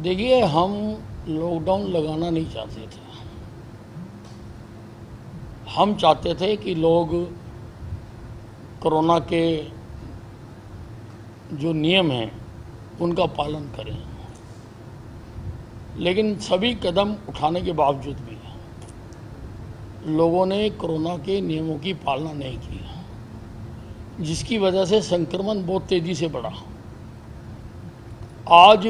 देखिए, हम लॉकडाउन लगाना नहीं चाहते थे। हम चाहते थे कि लोग कोरोना के जो नियम हैं उनका पालन करें, लेकिन सभी कदम उठाने के बावजूद भी लोगों ने कोरोना के नियमों की पालना नहीं की, जिसकी वजह से संक्रमण बहुत तेज़ी से बढ़ा। आज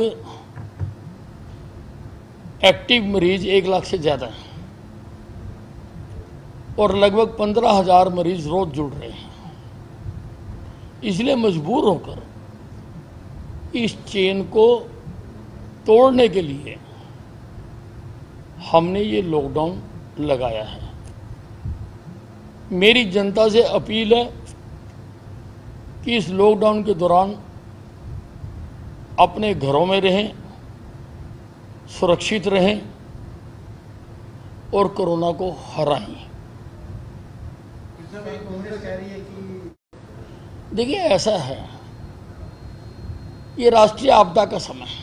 एक्टिव मरीज 1 लाख से ज़्यादा हैं और लगभग 15,000 मरीज रोज जुड़ रहे हैं। इसलिए मजबूर होकर इस चेन को तोड़ने के लिए हमने ये लॉकडाउन लगाया है। मेरी जनता से अपील है कि इस लॉकडाउन के दौरान अपने घरों में रहें, सुरक्षित रहें और कोरोना को हराएं। कांग्रेस कह रही है कि देखिए, ऐसा है, ये राष्ट्रीय आपदा का समय है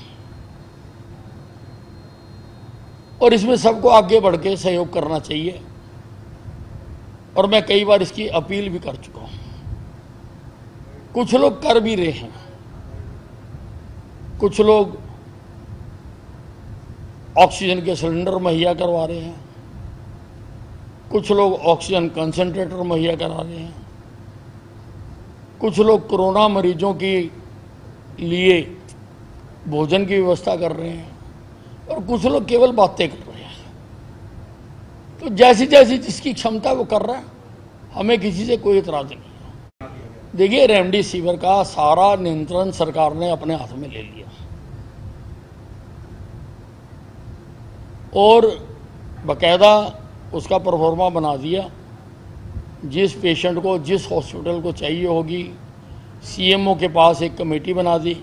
और इसमें सबको आगे बढ़ के सहयोग करना चाहिए और मैं कई बार इसकी अपील भी कर चुका हूं। कुछ लोग कर भी रहे हैं, कुछ लोग ऑक्सीजन के सिलेंडर मुहैया करवा रहे हैं, कुछ लोग ऑक्सीजन कंसंट्रेटर मुहैया करा रहे हैं, कुछ लोग कोरोना मरीजों के लिए भोजन की व्यवस्था कर रहे हैं और कुछ लोग केवल बातें कर रहे हैं। तो जैसी जैसी जिसकी क्षमता वो कर रहा है, हमें किसी से कोई इतराज नहीं है। देखिए, रेमडेसिविर का सारा नियंत्रण सरकार ने अपने हाथ में ले लिया और बाकायदा उसका परफॉर्मा बना दिया। जिस पेशेंट को जिस हॉस्पिटल को चाहिए होगी, सीएमओ के पास एक कमेटी बना दी,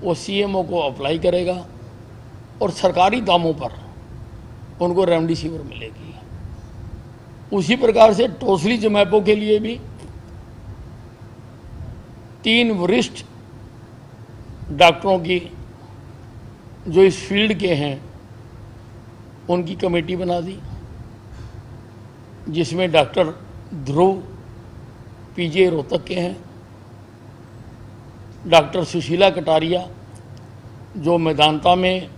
वो सीएमओ को अप्लाई करेगा और सरकारी दामों पर उनको रेमडेसिविर मिलेगी। उसी प्रकार से टोसिलीजुमैब के लिए भी 3 वरिष्ठ डॉक्टरों की जो इस फील्ड के हैं उनकी कमेटी बना दी, जिसमें डॉक्टर ध्रुव पीजे रोहतक के हैं, डॉक्टर सुशीला कटारिया जो मैदानता में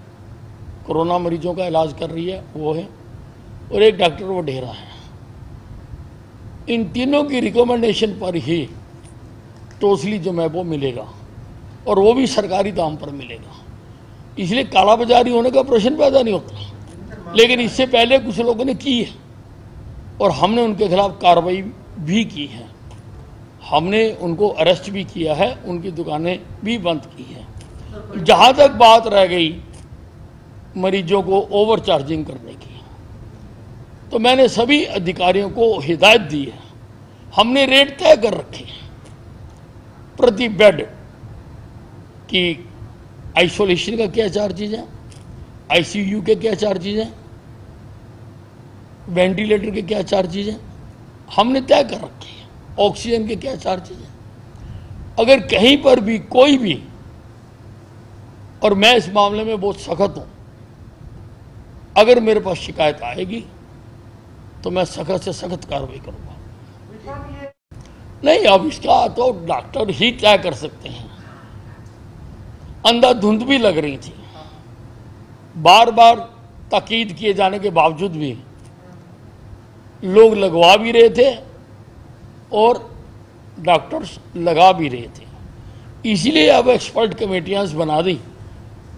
कोरोना मरीजों का इलाज कर रही है वो है, और एक डॉक्टर वडेरा है। इन तीनों की रिकमेंडेशन पर ही टोसिलीजुमैब मिलेगा और वो भी सरकारी दाम पर मिलेगा। इसलिए कालाबाजारी होने का प्रश्न पैदा नहीं होता। लेकिन इससे पहले कुछ लोगों ने की है और हमने उनके खिलाफ कार्रवाई भी की है। हमने उनको अरेस्ट भी किया है, उनकी दुकानें भी बंद की है। जहाँ तक बात रह गई मरीजों को ओवर चार्जिंग करने की, तो मैंने सभी अधिकारियों को हिदायत दी है। हमने रेट तय कर रखे हैं प्रति बेड कि आइसोलेशन का क्या चार्जेज है, आईसीयू के क्या चार्जेज हैं, वेंटिलेटर के क्या चार्जेज हैं, हमने तय कर रखे हैं। ऑक्सीजन के क्या चार्जेज हैं। अगर कहीं पर भी कोई भी, और मैं इस मामले में बहुत सख्त हूं, अगर मेरे पास शिकायत आएगी तो मैं सख्त से सख्त कार्रवाई करूंगा। नहीं, अब इसका तो डॉक्टर ही तय कर सकते हैं। अंधाधुंध भी लग रही थी, बार बार ताकीद किए जाने के बावजूद भी लोग लगवा भी रहे थे और डॉक्टर्स लगा भी रहे थे। इसीलिए अब एक्सपर्ट कमेटियां बना दी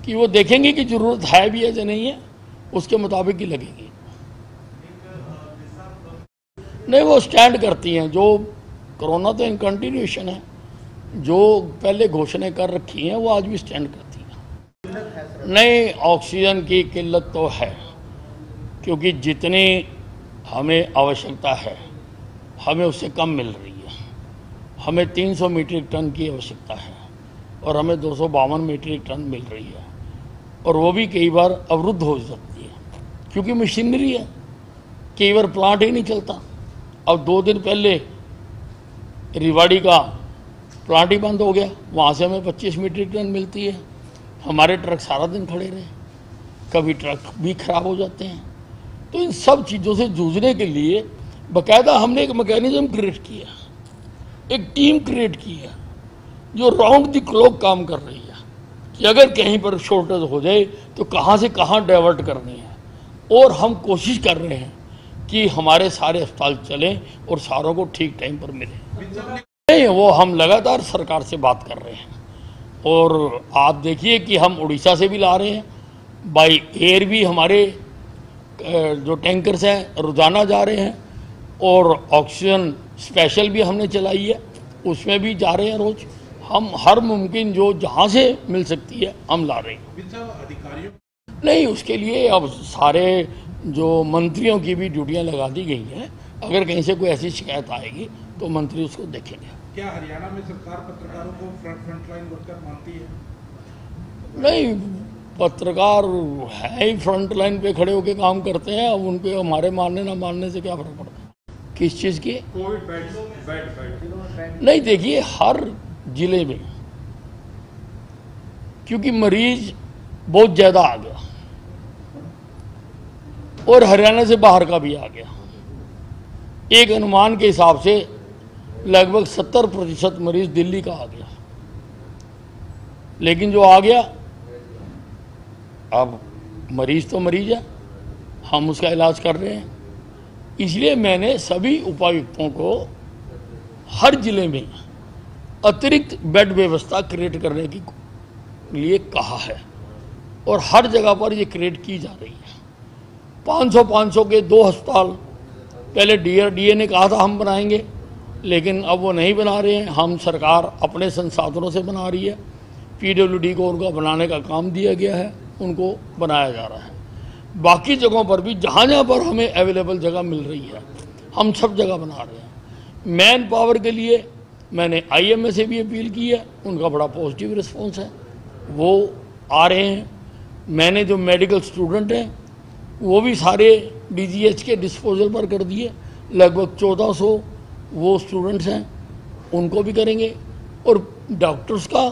कि वो देखेंगे कि जरूरत है भी है या नहीं है, उसके मुताबिक ही लगेगी। नहीं, वो स्टैंड करती हैं। जो कोरोना तो इन कंटिन्यूएशन है, जो पहले घोषणाएं कर रखी हैं वो आज भी स्टैंड करती हैं। नहीं, ऑक्सीजन की किल्लत तो है, क्योंकि जितनी हमें आवश्यकता है हमें उससे कम मिल रही है। हमें 300 मीट्रिक टन की आवश्यकता है और हमें 252 मीट्रिक टन मिल रही है, और वो भी कई बार अवरुद्ध हो सकती है क्योंकि मशीनरी है। कई बार प्लांट ही नहीं चलता। अब 2 दिन पहले रिवाड़ी का प्लांट ही बंद हो गया, वहाँ से हमें 25 मीट्रिक टन मिलती है। हमारे ट्रक सारा दिन खड़े रहे, कभी ट्रक भी खराब हो जाते हैं। तो इन सब चीज़ों से जूझने के लिए बाकायदा हमने एक मैकेनिज्म क्रिएट किया, एक टीम क्रिएट की है जो राउंड द क्लॉक काम कर रही है कि अगर कहीं पर शॉर्टेज हो जाए तो कहाँ से कहाँ डाइवर्ट करनी है। और हम कोशिश कर रहे हैं कि हमारे सारे अस्पताल चलें और सारों को ठीक टाइम पर मिले। नहीं, वो हम लगातार सरकार से बात कर रहे हैं और आप देखिए कि हम उड़ीसा से भी ला रहे हैं, बाई एयर भी हमारे जो टैंकर्स हैं रोज़ाना जा रहे हैं, और ऑक्सीजन स्पेशल भी हमने चलाई है, उसमें भी जा रहे हैं रोज। हम हर मुमकिन जो जहाँ से मिल सकती है हम ला रहे हैं। अधिकारियों नहीं, उसके लिए अब सारे जो मंत्रियों की भी ड्यूटियाँ लगा दी गई हैं। अगर कहीं से कोई ऐसी शिकायत आएगी तो मंत्री उसको देखेंगे। क्या हरियाणा में सरकार पत्रकारों को फ्रंटलाइन वर्कर मानती है? नहीं, पत्रकार है ही फ्रंट लाइन पे खड़े होकर काम करते हैं। अब उन पे हमारे मानने ना मानने से क्या फर्क पड़ता है। किस चीज़ की? Covid bed. नहीं, देखिए हर जिले में क्योंकि मरीज बहुत ज़्यादा आ गया और हरियाणा से बाहर का भी आ गया, एक अनुमान के हिसाब से लगभग 70% मरीज दिल्ली का आ गया। लेकिन जो आ गया, अब मरीज तो मरीज है, हम उसका इलाज कर रहे हैं। इसलिए मैंने सभी उपायुक्तों को हर जिले में अतिरिक्त बेड व्यवस्था क्रिएट करने के लिए कहा है और हर जगह पर ये क्रिएट की जा रही है। 500 के 2 अस्पताल पहले डीए ने कहा था हम बनाएंगे, लेकिन अब वो नहीं बना रहे हैं। हम सरकार अपने संसाधनों से बना रही है, पीडब्ल्यूडी को उनका बनाने का काम दिया गया है, उनको बनाया जा रहा है। बाकी जगहों पर भी जहाँ जहाँ पर हमें अवेलेबल जगह मिल रही है हम सब जगह बना रहे हैं। मैन पावर के लिए मैंने आईएमए से भी अपील की है, उनका बड़ा पॉजिटिव रिस्पॉन्स है, वो आ रहे हैं। मैंने जो मेडिकल स्टूडेंट हैं वो भी सारे डीजीएच के डिस्पोजल पर कर दिए, लगभग 1400 वो स्टूडेंट्स हैं, उनको भी करेंगे। और डॉक्टर्स का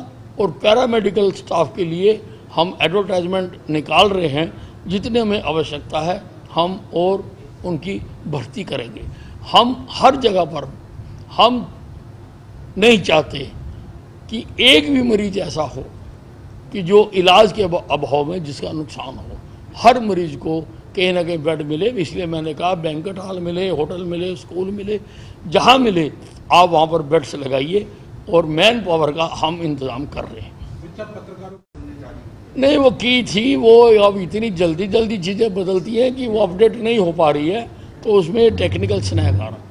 और पैरामेडिकल स्टाफ के लिए हम एडवर्टाइजमेंट निकाल रहे हैं, जितने हमें आवश्यकता है हम और उनकी भर्ती करेंगे। हम हर जगह पर, हम नहीं चाहते कि एक भी मरीज ऐसा हो कि जो इलाज के अभाव में जिसका नुकसान हो। हर मरीज को कहीं ना कहीं बेड मिले, इसलिए मैंने कहा बैंक्वेट हॉल मिले, होटल मिले, स्कूल मिले, जहाँ मिले आप वहाँ पर बेड्स लगाइए और मैन पावर का हम इंतज़ाम कर रहे हैं। नहीं, वो की थी, वो अब इतनी जल्दी चीज़ें बदलती हैं कि वो अपडेट नहीं हो पा रही है, तो उसमें टेक्निकल स्नैग आ रहा।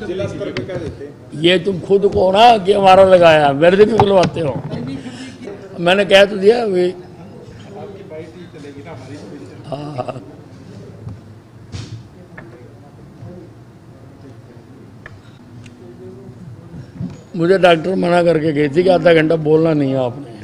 जिला स्तर पे क्या देते हैं? ये तुम खुद को ना कि हमारा लगाया, मेरे से क्यों बुलवाते हो? मैंने कह तो दिया वे। आपकी बाइट ही चलेगी ना, हमारी तो। हाँ, मुझे डॉक्टर मना करके गई थी कि आधा घंटा बोलना नहीं है आपने।